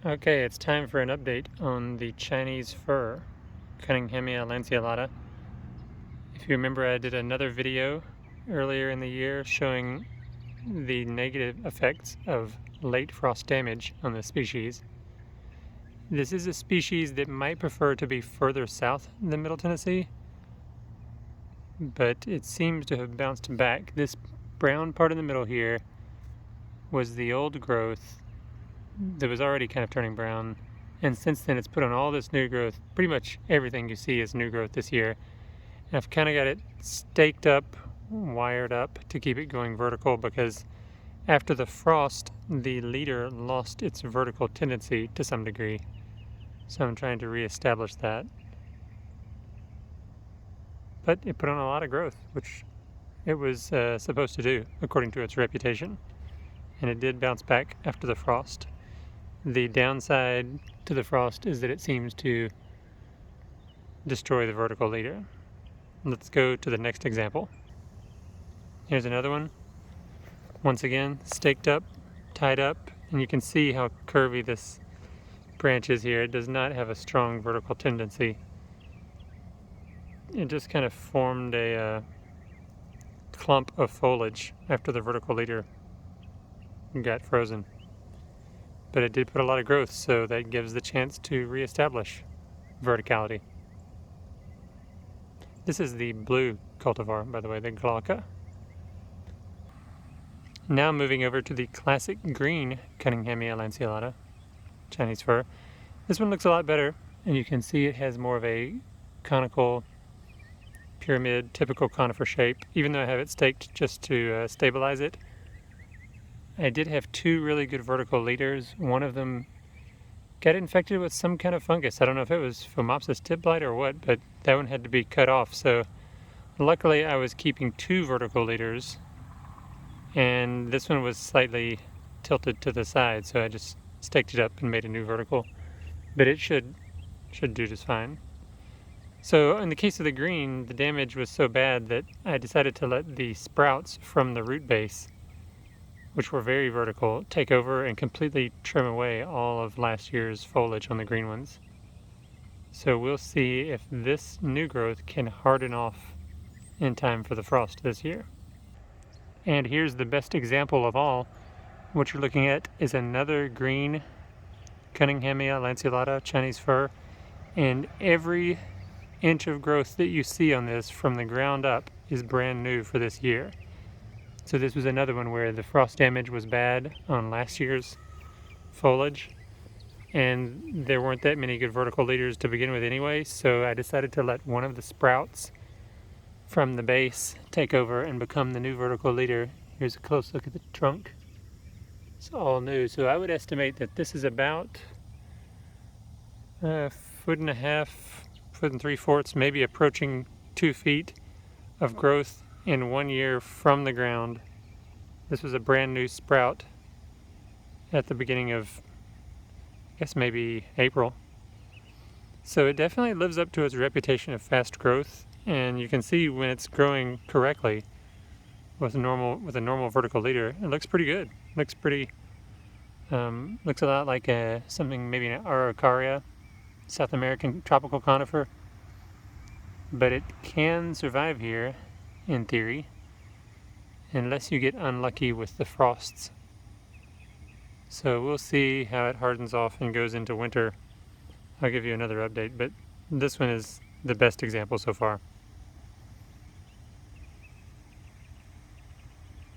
Okay, it's time for an update on the Chinese fir, cunninghamia lanceolata. If you remember, I did another video earlier in the year showing the negative effects of late frost damage on this species. This is a species that might prefer to be further south than Middle Tennessee, but it seems to have bounced back. This brown part in the middle here was the old growth that was already kind of turning brown, and since then it's put on all this new growth. Pretty much everything you see is new growth this year. And I've kind of got it staked up, wired up to keep it going vertical, because after the frost the leader lost its vertical tendency to some degree, so I'm trying to reestablish that. But it put on a lot of growth, which it was supposed to do according to its reputation, and it did bounce back after the frost. The downside to the frost is that it seems to destroy the vertical leader. Let's go to the next example. Here's another one. Once again, staked up, tied up, and you can see how curvy this branch is here. It does not have a strong vertical tendency. It just kind of formed a clump of foliage after the vertical leader got frozen. But it did put a lot of growth, so that gives the chance to reestablish verticality. This is the blue cultivar, by the way, the glauca. Now moving over to the classic green cunninghamia lanceolata, Chinese fir. This one looks a lot better, and you can see it has more of a conical, pyramid, typical conifer shape, even though I have it staked just to stabilize it. I did have two really good vertical leaders. One of them got infected with some kind of fungus. I don't know if it was Phomopsis tip blight or what, but that one had to be cut off. So luckily I was keeping two vertical leaders, and this one was slightly tilted to the side, so I just staked it up and made a new vertical. But it should do just fine. So in the case of the green, the damage was so bad that I decided to let the sprouts from the root base, which were very vertical, take over and completely trim away all of last year's foliage on the green ones. So we'll see if this new growth can harden off in time for the frost this year. And here's the best example of all. What you're looking at is another green cunninghamia lanceolata Chinese fir, and every inch of growth that you see on this from the ground up is brand new for this year. So this was another one where the frost damage was bad on last year's foliage, and there weren't that many good vertical leaders to begin with anyway, so I decided to let one of the sprouts from the base take over and become the new vertical leader. Here's a close look at the trunk. It's all new, so I would estimate that this is about a 1.5 foot, 1 3/4, maybe approaching 2 feet of growth in 1 year from the ground. This was a brand new sprout at the beginning of, I guess, maybe April. So it definitely lives up to its reputation of fast growth, and you can see when it's growing correctly with a normal vertical leader, it looks pretty good. Looks pretty, looks a lot like something, maybe an Araucaria, South American tropical conifer, but it can survive here in theory, unless you get unlucky with the frosts. So we'll see how it hardens off and goes into winter. I'll give you another update, but this one is the best example so far.